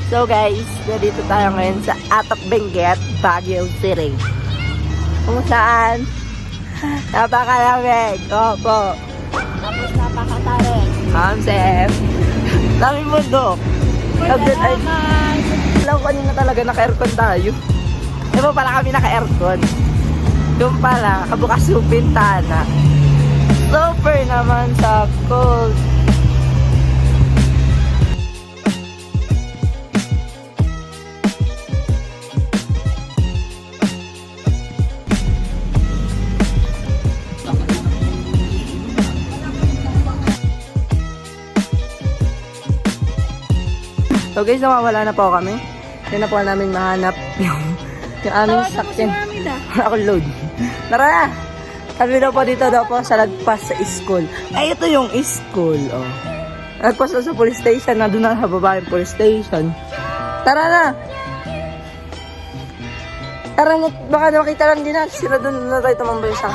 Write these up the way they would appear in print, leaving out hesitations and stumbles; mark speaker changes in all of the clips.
Speaker 1: So guys, nandito tayo ngayon sa Atok Benguet, Baguio City. Kung saan napakalamig. Opo. Tapos napakatarik. Concept. Daming mundo. Alam ko kanina talaga naka-aircon tayo. Di ba pala kami naka-aircon? Doon pala, kabukas yung bintana. Super naman sa cold. So guys, nawawala na po kami. Hindi na po namin mahanap yung aming sakyan. Ako load. Tara na! Kami daw po dito daw po sa lagpas sa school. Ay, ito yung school. Oh. Lagpas sa police station. Nandun na baba yung police station. Tara na! Tara na! Baka nakita lang din natin. Sila dun na tayo tumambay sa...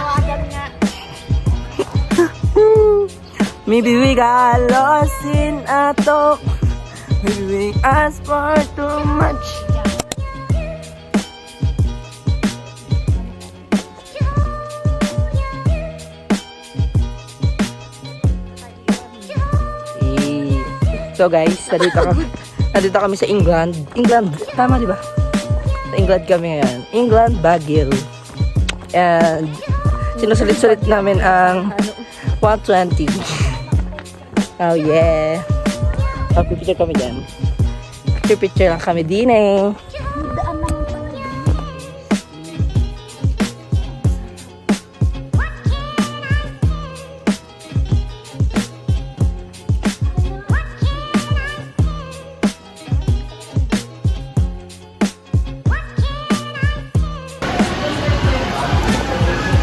Speaker 1: Maybe we got lost in a talk. Maybe we ask for too much. So guys, nandito kami sa England. England, tama di ba? Sa England kami ngayon. England, Baguio. And sinusulit-sulit namin ang 120. Oh yeah. Picture kami dyan. Picture lang kami din eh.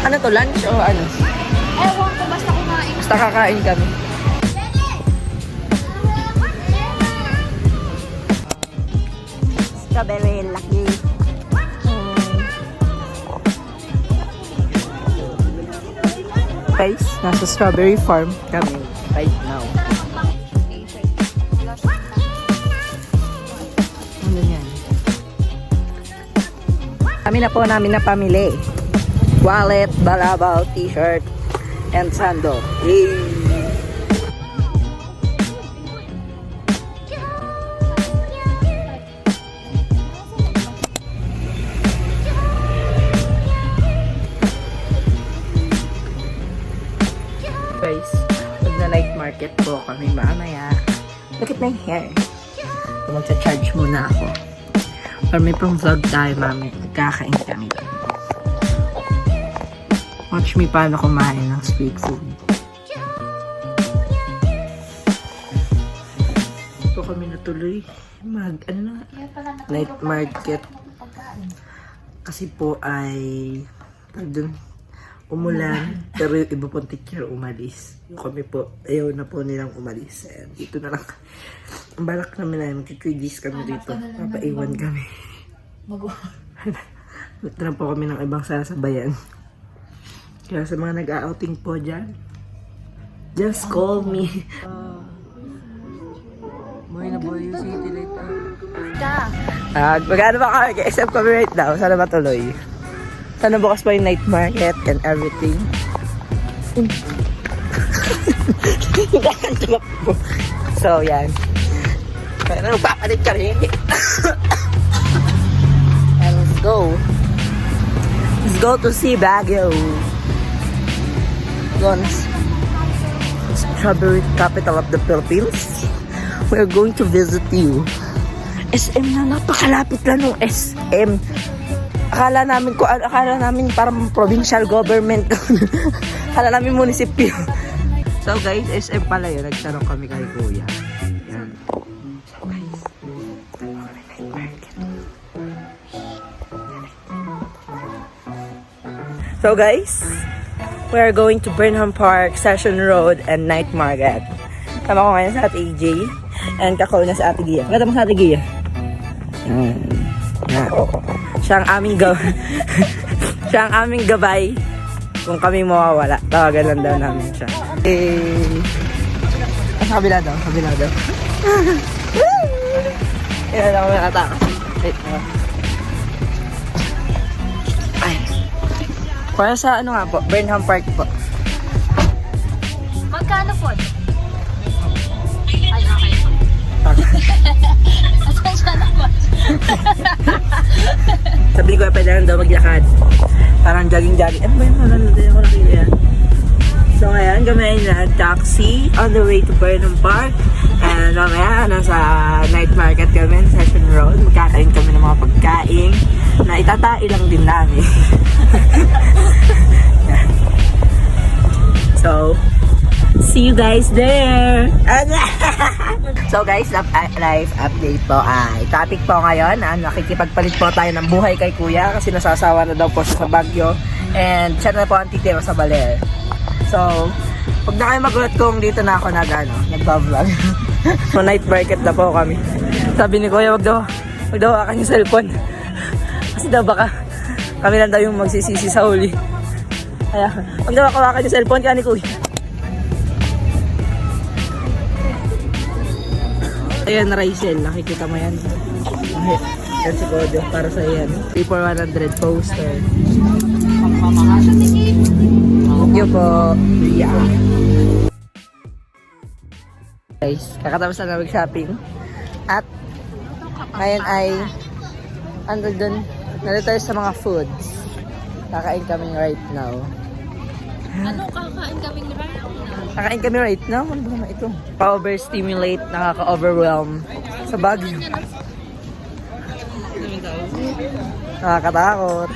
Speaker 1: Ano to, lunch o ano?
Speaker 2: Ewan ko, basta kumain.
Speaker 1: Basta kakain kami. Strawberry lucky. Guys, nasa strawberry farm kami right now. Ano yan? Kami na po namin na pamili. Wallet, balabaw, t-shirt, and sandal. Yay! Guys, magna-night market po kami mamaya. Look at my hair. So, magsa-charge muna ako. Or may pang vlog tayo mamaya. Kakain kami. Watch me paano kumain ng street food. Ito kami natuloy. Night market. Kasi po ay dun, umulan. Pero yung iba pong teacher umalis. Kami po, ayaw na po nilang umalis. Ayan, dito na lang. Ang balak namin na magkikridis kami dito. Papaiwan kami. Dito na po kami ng ibang sasabayan. Kaya sa mga nag-outing po dyan, just call me. Boy na boy yung city later. Magkano ba kami? SM kami right now. Sana matuloy. Sana bukas pa yung night market and everything. So, yan. Pero papalit ka rin. And let's go. Let's go to see Baguio. Strawberry capital of the Philippines. We're going to visit you. SM na, napakalapit lang ng SM. Akala namin parang provincial government. Akala namin munisipyo. So guys, SM pala yun. Nagtanong kami kay Kuya. Yan. So guys, we are going to Burnham Park, Session Road, and Night Market. Tama ko ngayon sa Ate AJ. And kakao na sa Ate Gia. Maganda mo sa Ate Gia. Yan. Siya ang aming gabay kung kami mawawala. Tawagan lang daw namin siya. Sa kabila daw. Yan ako nakatakas. Wait. Ay. Para sa ano nga po? Burnham Park po.
Speaker 2: Magkano po? Ay, okay. Asan siya naman?
Speaker 1: Sabi ko, pwede lang daw maglakad. Parang jogging-jogging. Ano ba yung mga nanonood ako nakita yan? So ngayon, kami ay nag-taxi on the way to Burnham Park. And mamaya, nasa night market kami, Session Road. Magkakain kami ng mga pagkain na itatai lang din namin. So, see you guys there! So guys, live update po ay topic po ngayon. Nakikipagpalit po tayo ng buhay kay Kuya kasi nasasawa na daw po siya sa Baguio. And siya na po ang titira sa Baler. So, pag na kayo magulat kung dito na ako nagpa-vlog. So, night market na po kami. Sabi ni Kuya, wag daw akan yung cellphone. Kasi daw baka kami lang daw yung magsisisi sa huli. Kaya, wag daw akan yung cellphone ka ni Kuya. Ayan, Rachel, nakikita mo yan. Yan si Kodo, para sa yan. 3 for 100 poster. Thank you po. Yeah. Guys, kakatapos na namin shopping. At ngayon ay nandun tayo sa mga foods. Kakain kami right now.
Speaker 2: Ano kakain kaming right now?
Speaker 1: Kakain kami right now? Ano ba naman ito? Pa-overstimulate, nakaka-overwhelm sa Baguio. Nakakatakot.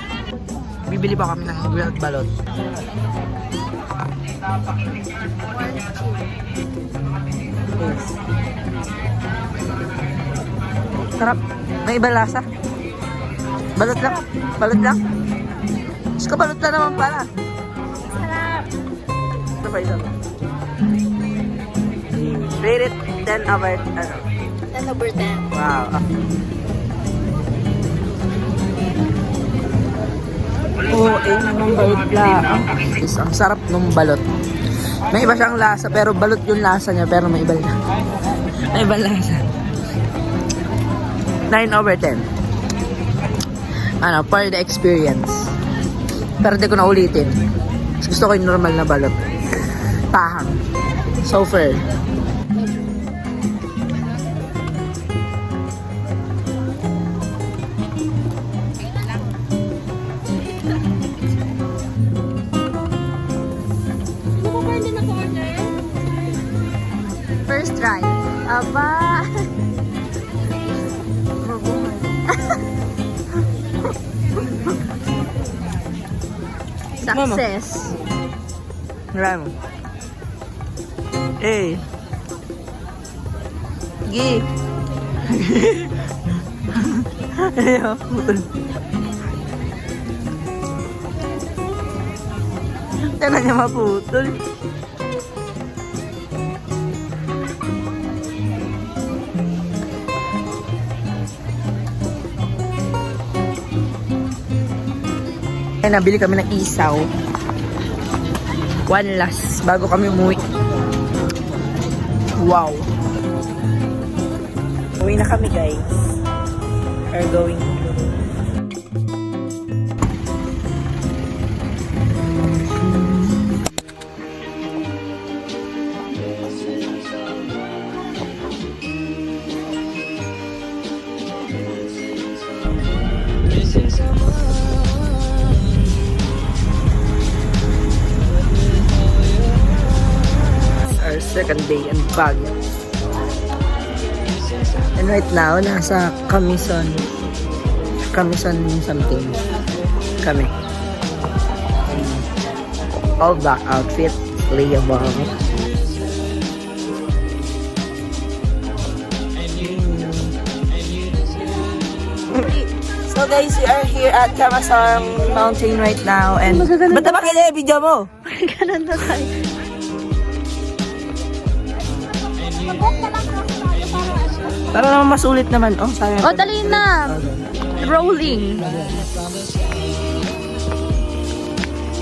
Speaker 1: Bibili pa kami ng grilled balot. Yes. Sarap. May iba lasa. Balot lang. Balot lang. Diyos ko, balot lang naman pala.
Speaker 2: Sarap!
Speaker 1: Ito pa isa. Rate it 10 over,
Speaker 2: 10 over 10.
Speaker 1: Wow. Oo, ng balot lang. Ang sarap ng balot. May iba siyang lasa, pero balot yung lasa niya, pero may iba na. May ibang lasa. 9 over 10. For the experience. Pero di ko na ulitin. Gusto ko yung normal na balot. Pahang. So fair.
Speaker 2: First try. Aba! Success.
Speaker 1: Marami mo. Hey. Gi. Ayaw, putol. Kaya niya maputol. Ay, nabili kami ng isaw. One last bago kami umuwi. Wow. Uwi na kami, guys. We're going. Our second day in Baguio. And right now, nasa Camison something kami. All black outfit, layable. So guys, we are here at Camasarang Mountain right now. And ba't naman kaya yung video mo?
Speaker 2: Ganun na tayo.
Speaker 1: Para naman masulit naman. Oh, sayang.
Speaker 2: O, dali na. Rolling.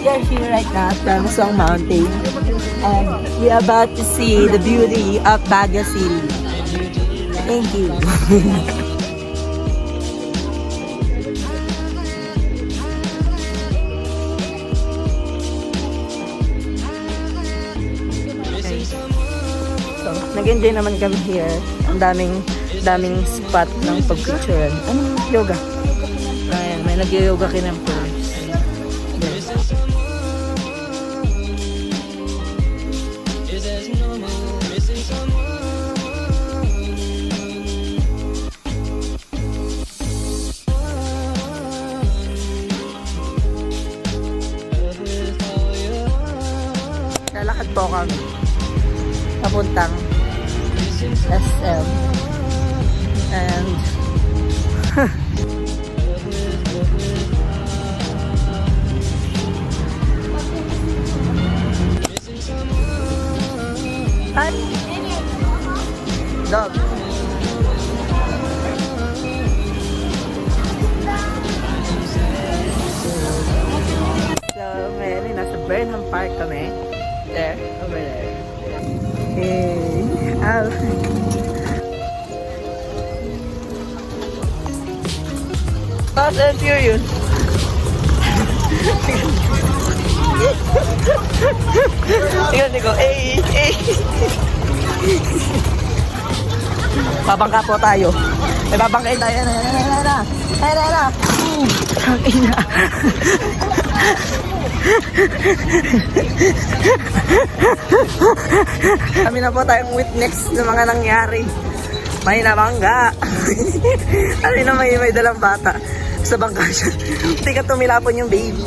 Speaker 1: We are here right now at Camasarang Mountain. And we are about to see the beauty of Baguio City. Thank you. nag-enjoy naman kami here. Ang daming spot ng pag-picturean. Ano? Yoga. Ayan, may nag-yoga kinampers. Yes. Lalakad po kami papuntang SM and at dog. So, ngayon nasa Burnham Park kami. There, over there. Hey, ow. Fast and Furious. Tingnan ko, babangka po tayo. May babangkay tayo. Ayan. Ina. Kami na po tayong witness ng mga nangyari. May nabangga. Ano na may dalang bata sa bangka siya. Hindi ka tumilapon yung baby.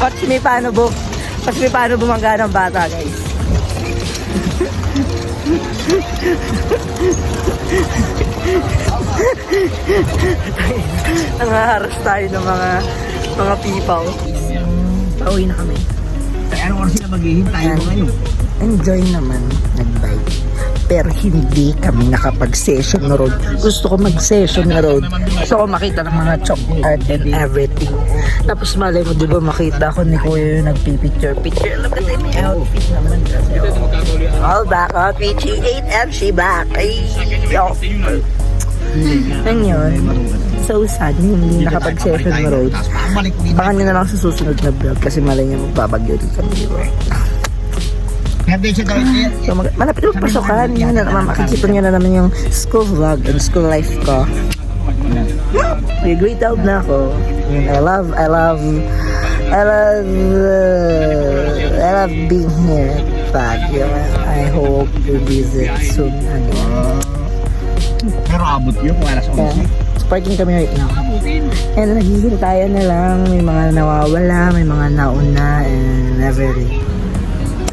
Speaker 1: Watch me paano bumangga ng bata, guys. Nangaharas tayo ng mga people. Pauwi na kami.
Speaker 3: Ano oras sila maghihintay mo ngayon?
Speaker 1: Enjoy naman, nag-bike. Pero hindi kami nakapag-session na road. Gusto ko mag-session na road. Gusto ko makita ng mga chalk art and everything. Tapos malay mo, di ba makita ko ni Kuya yung nagpipicture-picture. Look at my outfit naman. All back outfit, she ate and she back. Ay, yo. Yan yun. So sad, hindi nakapag-session na road. Baka nyo na lang sa susunod na vlog kasi malay nyo magbabagyo din kami, di ba? So, malapit yung pasokan. Yun na naman, makikita nyo na naman yung school vlog and school life ko. May grade out na ako. I love being here. But I hope to visit soon again.
Speaker 3: Pero abot yun kung alas 11.
Speaker 1: Parking kami right now. And naghihintayan na lang. May mga nawawala, may mga nauna, and everything.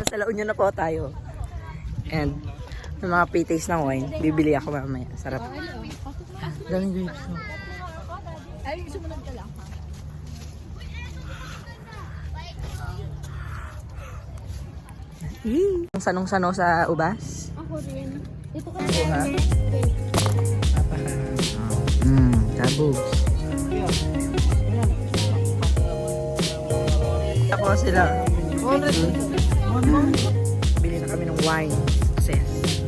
Speaker 1: Sa La Union na po tayo. And may mga pre-taste ng wine. Bibili ako mamaya. Sarap. Daming grapes.
Speaker 2: Ay, sumunod ka lang.
Speaker 1: Ang sanong-sano sa ubas.
Speaker 2: Ako rin. Dito ka
Speaker 1: Ha? Tabog. Ako sila. Bili na kami ng wine. Sis.